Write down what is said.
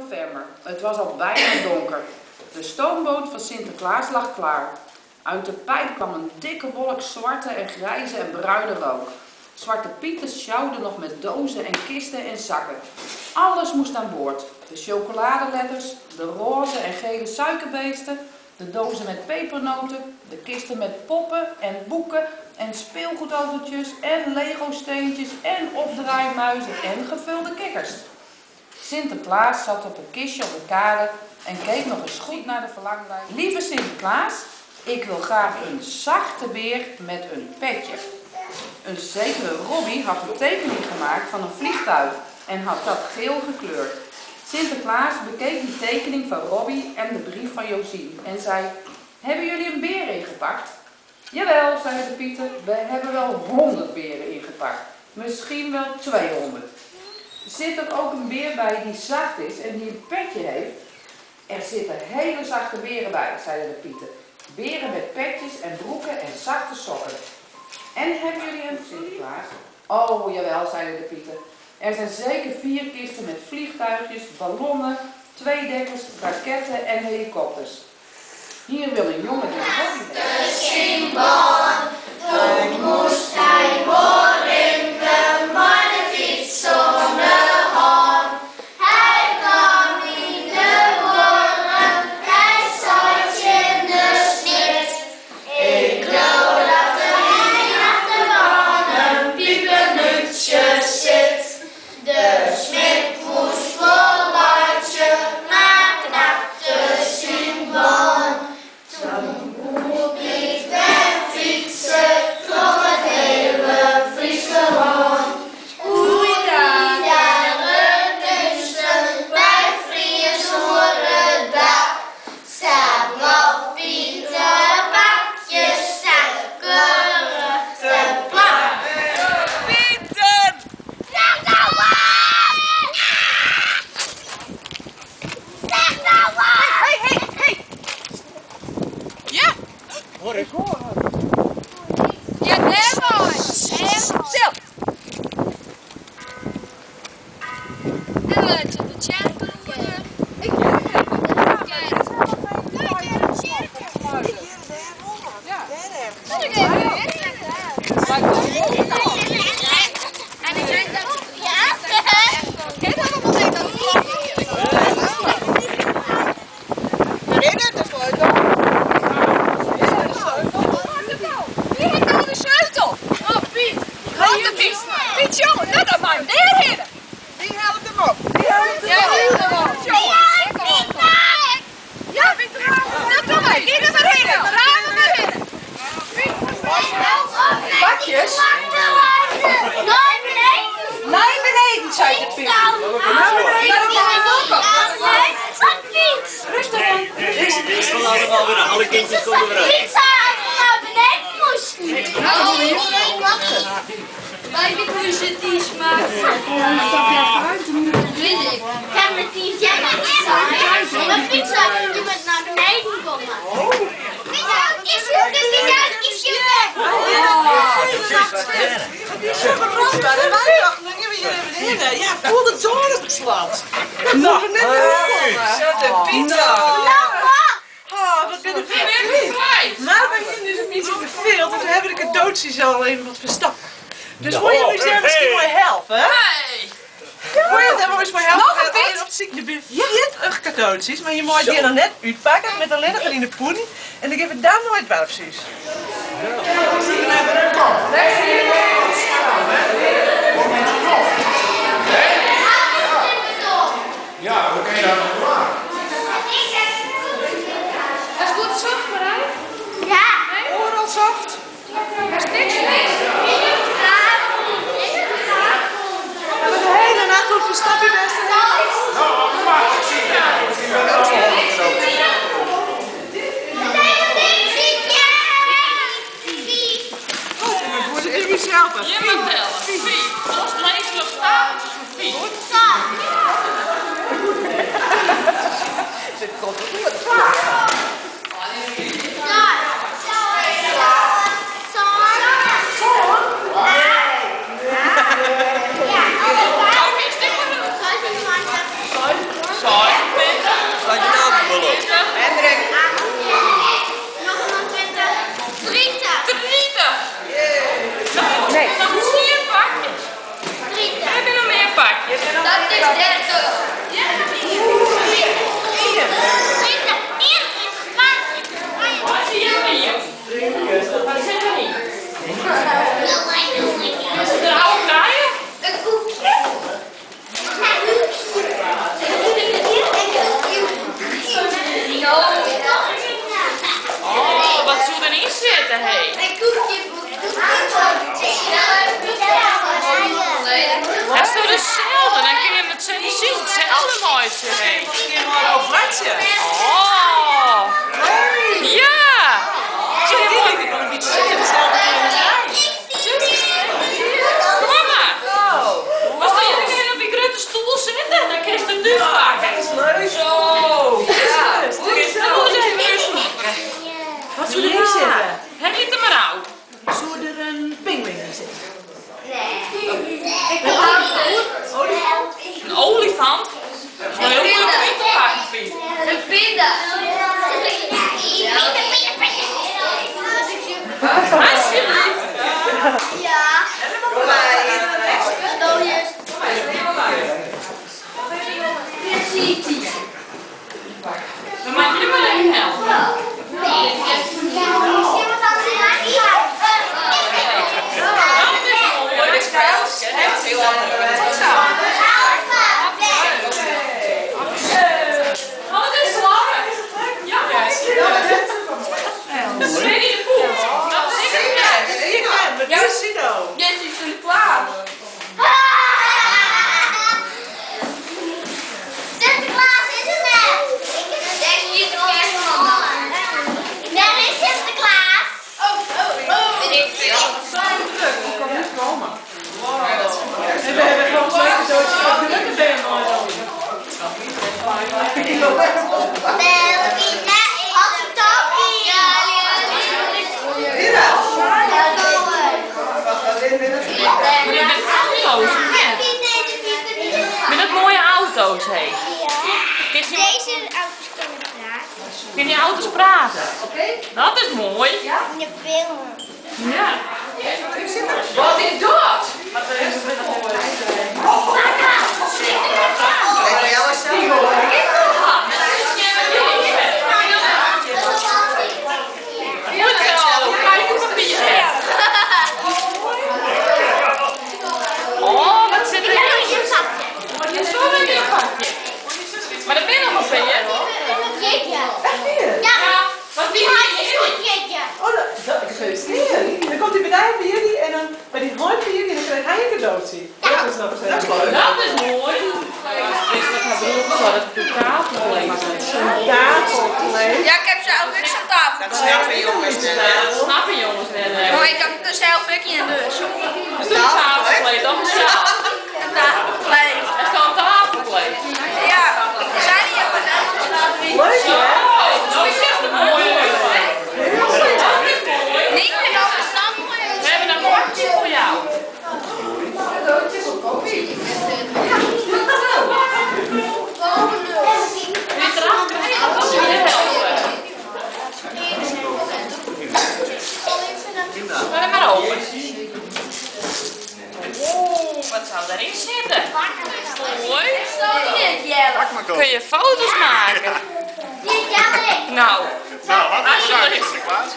november. Het was al bijna donker. De stoomboot van Sinterklaas lag klaar. Uit de pijp kwam een dikke wolk zwarte en grijze en bruine rook. Zwarte Pieten sjouwden nog met dozen en kisten en zakken. Alles moest aan boord. De chocoladeletters, de roze en gele suikerbeesten, de dozen met pepernoten, de kisten met poppen en boeken en speelgoedautootjes en Lego-steentjes en opdraaimuizen en gevulde kikkers. Sinterklaas zat op een kistje op de kade en keek nog eens goed naar de verlanglijst. Lieve Sinterklaas, ik wil graag een zachte beer met een petje. Een zekere Robbie had een tekening gemaakt van een vliegtuig en had dat geel gekleurd. Sinterklaas bekeek die tekening van Robbie en de brief van Josien en zei: hebben jullie een beer ingepakt? Jawel, zeiden de Pieten, we hebben wel 100 beren ingepakt. Misschien wel 200. Zit er ook een beer bij die zacht is en die een petje heeft? Er zitten hele zachte beren bij, zeiden de Pieten. Beren met petjes en broeken en zachte sokken. En hebben jullie een Sinterklaas? Oh, jawel, zeiden de Pieten. Er zijn zeker 4 kisten met vliegtuigjes, ballonnen, 2-dekkers, raketten en helikopters. Hier wil een jongen die Robbie heeft. De Schimbaan, toen moest hij worden, de mannenfiets zonder haan. Hij kwam in de woorden, hij zat in de snit. Ik geloof dat er in achterbaan een piepenutje zit. De smid moest voluitje, maar knapte zijn baan. Toen moet ik wegfietsen, trok het hele Friesland. Hoe daar kunsten bij Fries horen dak. Staat nog Pieter bakjes, staat keurig te plak. Pieter! Zeg nou wat! Zeg nou wat! Hey! Ja! Hoor ik? Ja, helemaal! Stil! De cirkel. En ik denk dat... Ja? Kijk dan nog even dat Herinnert de sleutel? Wie heeft nou de sleutel? Oh, Piet! Grote Piet! Piet, jongen, let op maar! Neerheen! Wie helpt hem op? Ja, ja, Piet, dat doe maar! Hier er maar heen! Raam er maar heen! Bakjes? Naar beneden! Naar beneden, zei de Piet. Rustig aan. Deze Piet. We laten wel weer alle kindjes komen eruit. Pizza naar beneden moesten. Wij kunnen ze die smaak. Weet ik. Kan met die jam en pizza. Maar pizza die met naar beneden komen. Is je Die is zo verbrandbaar. En wij dachten, dan gaan we hier even heen. Ja, voel het zonneslag. Nog net Zet de pizza! Oh, wat ben ik vervelend. Maar bij jullie is het niet zo verveeld. Dus we hebben de cadeautjes al even wat verstapt. Dus wil je me misschien mooi helpen? Hey! Wil je daar eens mooi helpen? Nog een Piet? Op zich, er zijn 4 cadeautjes, maar je moet die er net uitpakken met alleen nog in de poeding. En dan geven we daar nooit wel precies. Ja, dan kan je daar nog klaar. Is het goed zacht, Marij? Ja. Overal zacht. Er is niks mis. Hebben we de hele nacht op een stapje best gedaan? Nou, maar ik zie het. Ik zie wel allemaal. Goed, en dan voelen jullie zelf erin zitten, hé. Een koekje. Als je hetzelfde, dan kun je met z'n ziel hetzelfde mooi zijn. Oh, Bartje. Oh! Ja! Ik denk ik wel een beetje zitten. Hetzelfde Kom maar! Als jullie op die grote stoel zitten, dan kun je het nu pakken. Dat is leuk. Zo! Ja! Kun je het even pakken. Wat zou erin zitten? Heb je het er maar uit? Zou er een pinguïn in zitten? Een olifant? Dat is wel heel moeilijk om in te pakken, Piet. Een pinda. Alsjeblieft! Ja. Dooies. Dan maak je er maar even helpen. Sinterklaas is het net. Denk niet de kerstman. Daar is Sinterklaas. Weet ik veel. En we hebben gewoon zo'n cadeautje van gelukkig ben je mooi dan. Met dat mooie auto's, hé. Deze auto's kunnen praten. Kun je auto's praten? Dat is mooi. In de film. Ja. Wat is dat? Voor jou is Goed zo. Kijk hoe papier. Oh, wat zit erin? Wat is zo in je pakje? Maar dat ben je nog wel veel, hè? Ja, Wat die vind handjes je? goed, Jetje. Oh, dat gefeliciteerd. Dan komt hij bij jullie en dan bij die hond bij jullie en dan krijg hij een cadeautje. Dat is nog Dat is leuk. Dat is mooi. Dus wat haar broer zo dat de tafel lezen. Tafelkleed. Ja, ik heb zelf ook zo'n tafel. Dat snappen jongens net. Dat snappen jongens net. Maar ik heb er zelf ook in dus. Dat is een tafelkleed, dat is sjaal. Een tafelkleed. Dat is gewoon een tafelkleed. Ja, zijn die op een Leuk hè? Dat is echt een mooie. Dat is mooi. niet meer dan een samen. We hebben een bordje voor jou. Dit erachter krijgen, dat is je helpen. Ga er maar open. Oeh, wat zou daarin zitten? Mooi. Kun je foto's maken? Nou, Nou, wat alsjeblieft. Sinterklaas.